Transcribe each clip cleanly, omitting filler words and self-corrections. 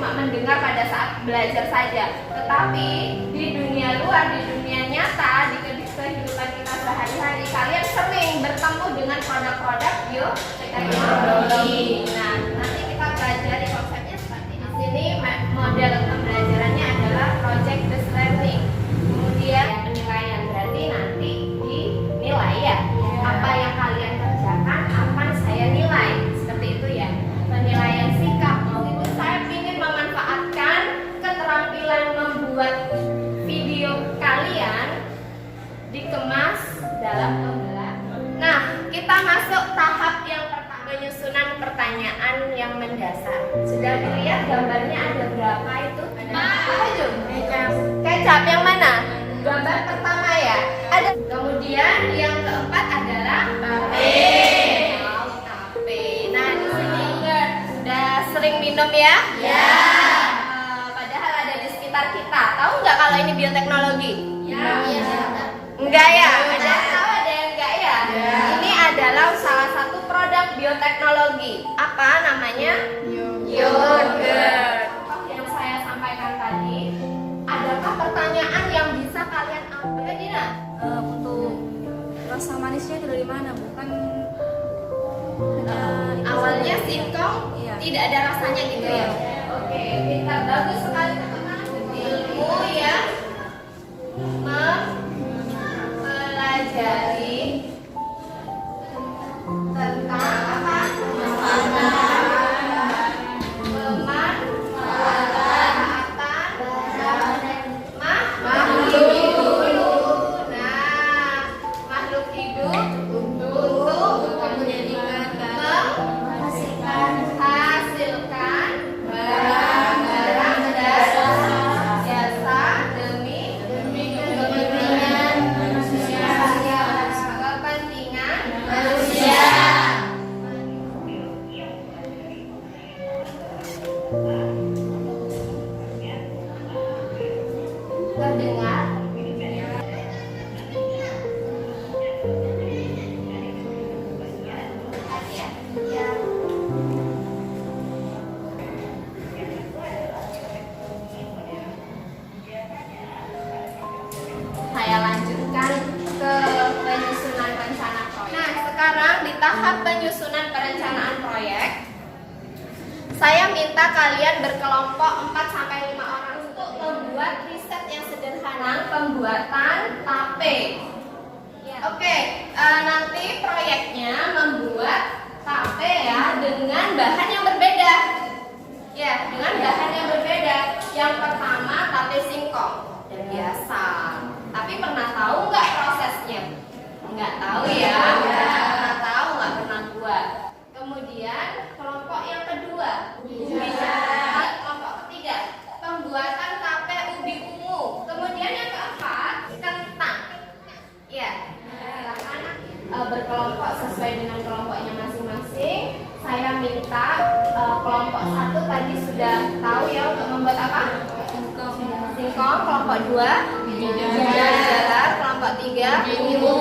cuma mendengar pada saat belajar saja, tetapi di dunia luar, di dunia nyata, di kehidupan kita sehari-hari, kalian sering bertemu dengan produk-produk bioteknologi. Nah, nanti kita pelajari konsepnya seperti ini. Di sini model pembelajarannya adalah project based learning. Kemudian penilaian, berarti nanti dinilai ya. Apa yang kalian kerjakan akan saya nilai. Seperti itu ya. Penilaian sikap. Itu saya ingin memanfaatkan keterampilan membuat video kalian dikemas dalam pembelajaran. Nah, kita masuk tahap yang pertama, penyusunan pertanyaan yang mendasar. Sudah dilihat gambarnya ada berapa itu? Apa itu? Kecap. Kecap yang mana? Gambar pertama ya. Ada. Kemudian yang keempat adalah tape. Oh, tape. Nah, di sini sudah sering minum ya? Ya. Padahal ada di sekitar kita. Tahu nggak kalau ini bioteknologi? Ya. Enggak ya? Ada yang tahu, ada yang enggak ya? Ini adalah salah satu produk bioteknologi. Apa namanya? Yogurt. Yang saya sampaikan tadi, adakah pertanyaan yang bisa kalian ambil, Dina? Untuk rasa manisnya itu dari mana? Bukan awalnya singkong, Iya. tidak ada rasanya gitu ya? Oke, kita bagus sekali teman-teman. Ilmu ya mempelajari tentang apa? Makhluk hidup. Nah, makhluk hidup untuk menghasilkan barang-barang dan jasa demi kepentingan manusia. Terdengar? Saya lanjutkan ke penyusunan rencana proyek. Nah, sekarang di tahap penyusunan perencanaan proyek, saya minta kalian berkelompok 4-5 orang untuk membuat riset yang sederhana pembuatan tape. Oke, nanti proyeknya membuat tape ya dengan bahan yang berbeda. Ya, dengan bahan yang berbeda. Yang pertama tape singkong dan biasa. Tapi pernah tahu nggak prosesnya? Nggak tahu ya. Nggak tahu, nggak pernah buat. Kemudian kelompok yang kedua, kelompok ketiga, pembuatan tape ubi ungu. Kemudian yang keempat, kentang. Ya, silakan berkelompok sesuai dengan kelompoknya masing-masing. Saya minta kelompok 1 tadi sudah tahu ya untuk membuat apa? Singkong. Kelompok 2 jalar. Kelompok 3 ungu.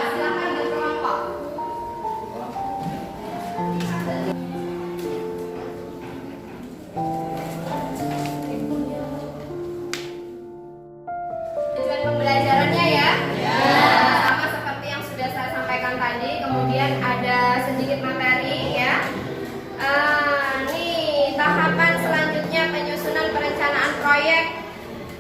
Silakan berkelompok. Tujuan pembelajarannya ya? Sama seperti yang sudah saya sampaikan tadi. Kemudian ada sedikit materi ya. Nih tahapan selanjutnya penyusunan perencanaan proyek.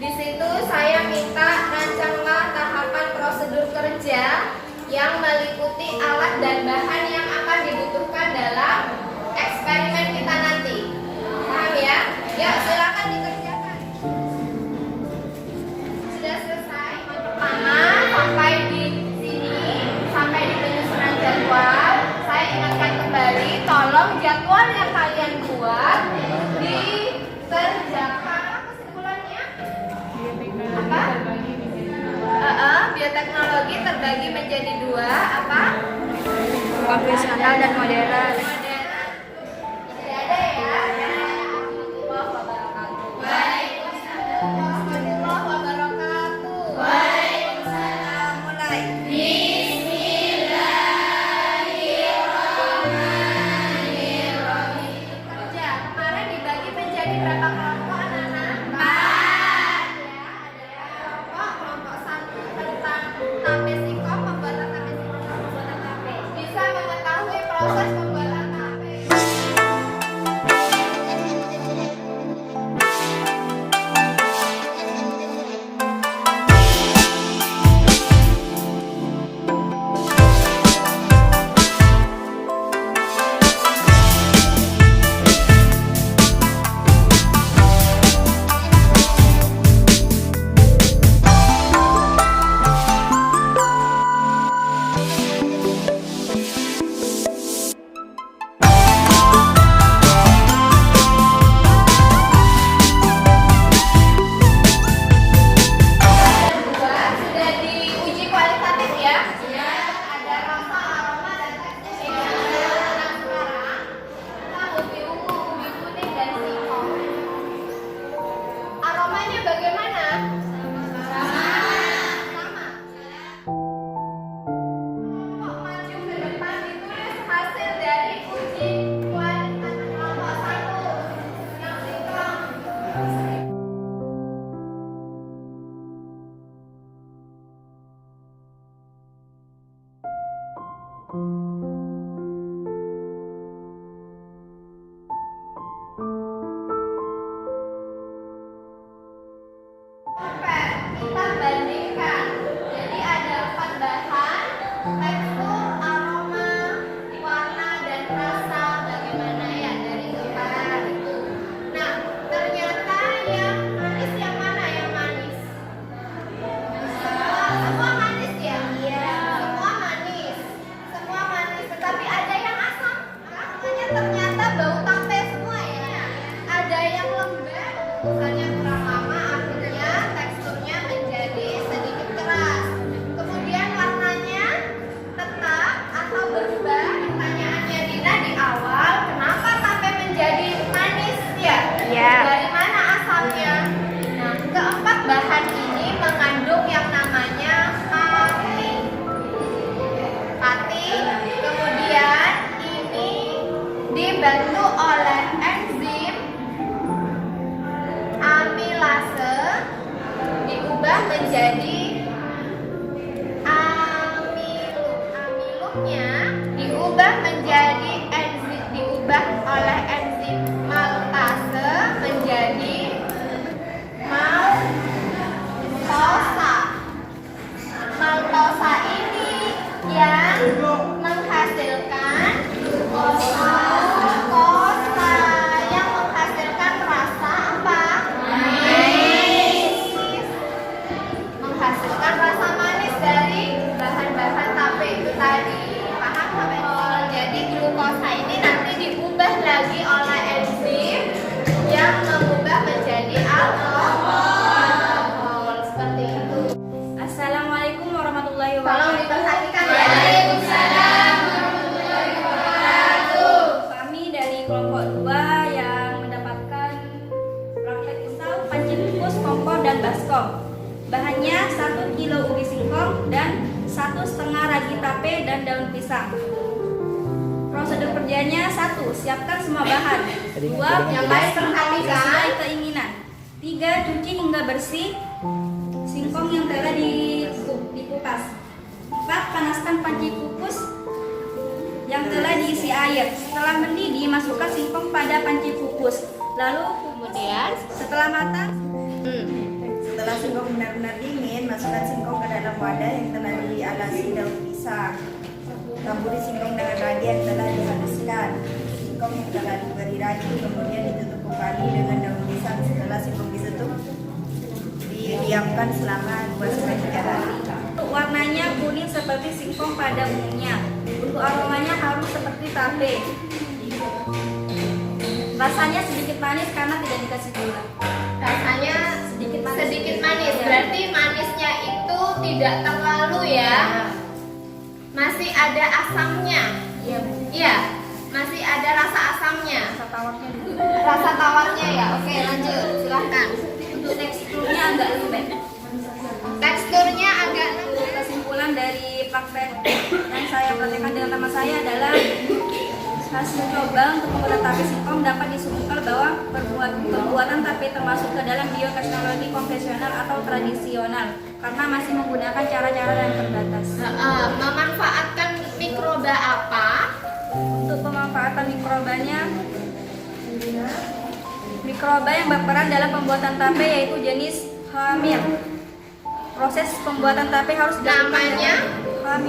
Di situ saya minta rancanglah tahapan prosedur kerja yang meliputi alat dan bahan yang akan dibutuhkan dalam eksperimen kita nanti. Paham ya? Ya, silakan dikerjakan. Sudah selesai pertama sampai di sini, sampai di penyusunan jadwal. Saya ingatkan kembali, tolong jadwal yang kalian buat dikerjakan. Kesimpulannya apa? Bioteknologi terbagi menjadi 2, apa? konvensional dan modern. Tidak ada ya. Warahmatullahi wabarakatuh. Waalaikumsalam warahmatullahi wabarakatuh. Waalaikumsalam. Mulai. Bismillahirrahmanirrahim. Kerja kemarin dibagi menjadi berapa pengukusannya kurang lama, akhirnya teksturnya menjadi sedikit keras. Kemudian warnanya tetap atau berubah. Pertanyaannya Dina di awal, kenapa tape menjadi manis ya? Iya. Dari mana asalnya? Nah, keempat bahan ini mengandung yang namanya pati. Kemudian ini dibantu oleh enzim amilase, diubah menjadi amilumnya diubah menjadi diubah oleh enzim maltase menjadi maltosa. Maltosa ini yang menghasilkan glukosa yang menghasilkan rasa apa? Manis. Menghasilkan rasa manis dari bahan-bahan tape itu tadi. Paham sampai di sini? Jadi glukosa ini nanti diubah lagi oleh enzim yang mengubah menjadi alkohol. Seperti itu. Assalamualaikum warahmatullahi Tolong wabarakatuh. diperhatikan ya. Waalaikumsalam. Kami dari kelompok 2 yang mendapatkan praktek usaha panci kukus, kompor, dan baskom. Bahannya 1 kilo ubi singkong dan 1,5 ragi tape dan daun pisang. Prosedur kerjanya: 1. Siapkan semua bahan. 2. Yang Kupas lain singkong perhatikan. sesuai keinginan. 3. Cuci hingga bersih singkong yang telah dikupas. 4. Panaskan panci kukus yang telah diisi air. Setelah mendidih, masukkan singkong pada panci kukus. Lalu Kemudian setelah matang, Setelah singkong benar-benar dingin, masukkan singkong ke dalam wadah yang telah dialasi daun pisang. Taburi singkong dengan ragi yang telah dihaluskan. Singkong yang telah diberi ragi kemudian ditutup kembali dengan daun pisang. Setelah singkong ditutup, didiamkan selama 2-3 hari. warnanya kuning seperti singkong pada umumnya. Untuk aromanya harum seperti tape. Rasanya sedikit manis karena tidak dikasih gula. rasanya Sedikit manis. sedikit manis. Iya. Berarti manisnya itu tidak terlalu ya. Masih ada asamnya. Iya, Bu. Iya, masih ada rasa asamnya. Rasa tawarnya dulu. Rasa tawarnya ya. Oke, lanjut. Silahkan. Untuk teksturnya agak lembek. Teksturnya agak lembek. Kesimpulan dari praktek yang saya praktekkan dengan teman saya adalah hasil coba untuk membuat tape singkong dapat disimpulkan bahwa pembuatan tape termasuk ke dalam bioteknologi konvensional atau tradisional karena masih menggunakan cara-cara yang terbatas. Memanfaatkan mikroba apa? Untuk pemanfaatan mikrobanya, mikroba yang berperan dalam pembuatan tape yaitu jenis hamir. Proses pembuatan tape harus dilakukan Namanya? dengan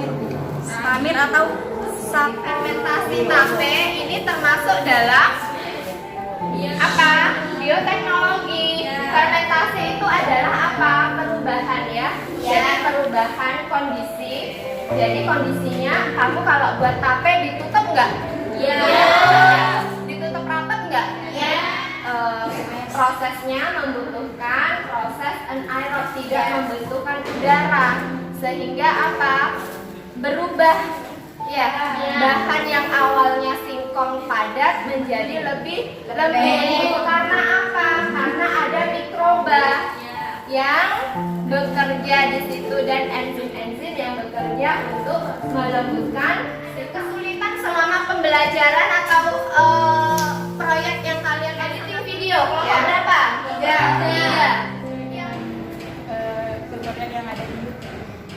hamir atau Fermentasi tape ini termasuk dalam apa? Bioteknologi. Ya. Fermentasi itu adalah apa? Perubahan ya. Jadi perubahan kondisi. Jadi kondisinya kamu kalau buat tape ditutup nggak? Iya. Ditutup rapat nggak? Iya. Prosesnya membutuhkan proses anaerob, tidak membutuhkan udara, sehingga apa? Berubah. Ya, bahan yang awalnya singkong padat menjadi lebih lembut. Karena apa? Karena ada mikroba yang bekerja di situ dan enzim-enzim yang bekerja untuk melembutkan. Kesulitan selama pembelajaran atau proyek yang kalian editing video kelompok berapa? 3.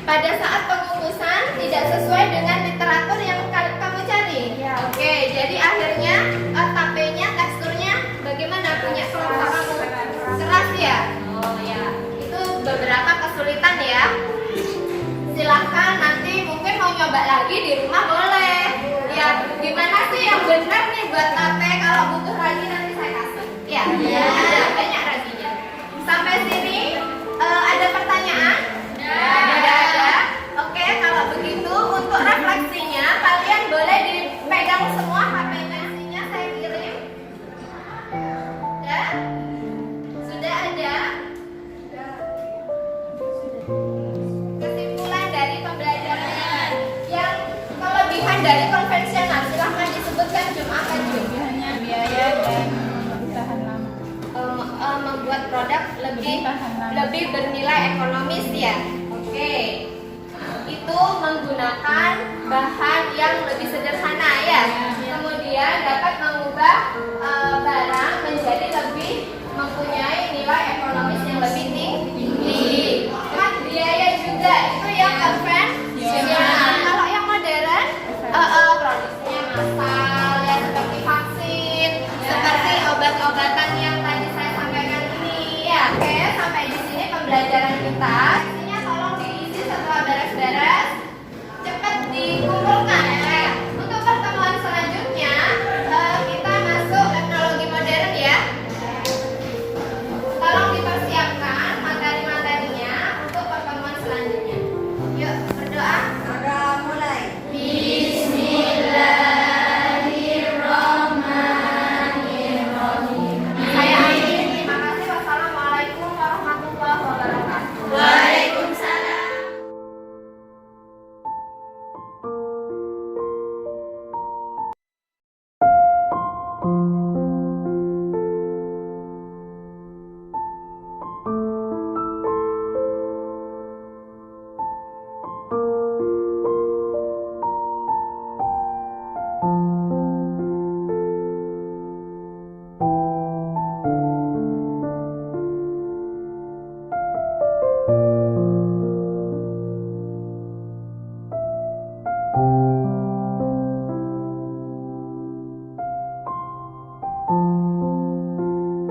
Pada saat pengukusan tidak sesuai dengan literatur yang kamu cari. Ya. Oke, jadi akhirnya tapenya teksturnya bagaimana? Punya kelompok kamu? Keras ya? Oh ya. Itu beberapa kesulitan ya. Silahkan nanti mungkin mau nyoba lagi di rumah boleh. Ya, gimana sih yang benar nih buat tape? Kalau butuh ragi nanti saya kasih. Ya. Ada banyak raginya. Sampai sini ada pertanyaan? Tidak ada. Oke, kalau begitu untuk refleksinya kalian boleh dipegang semua HP-nya saya kirim. Ya? produk lebih bernilai ekonomis ya. Oke. Itu menggunakan bahan yang lebih sederhana ya. Kemudian dapat mengubah barang menjadi lebih mempunyai nilai ekonomis yang lebih tinggi. Hemat biaya juga itu yang konvensional. Kalau yang modern produksinya massal ya, seperti vaksin, seperti obat-obatan yang tadi saya sampaikan ini ya. Oke, sampai di sini pembelajaran kita.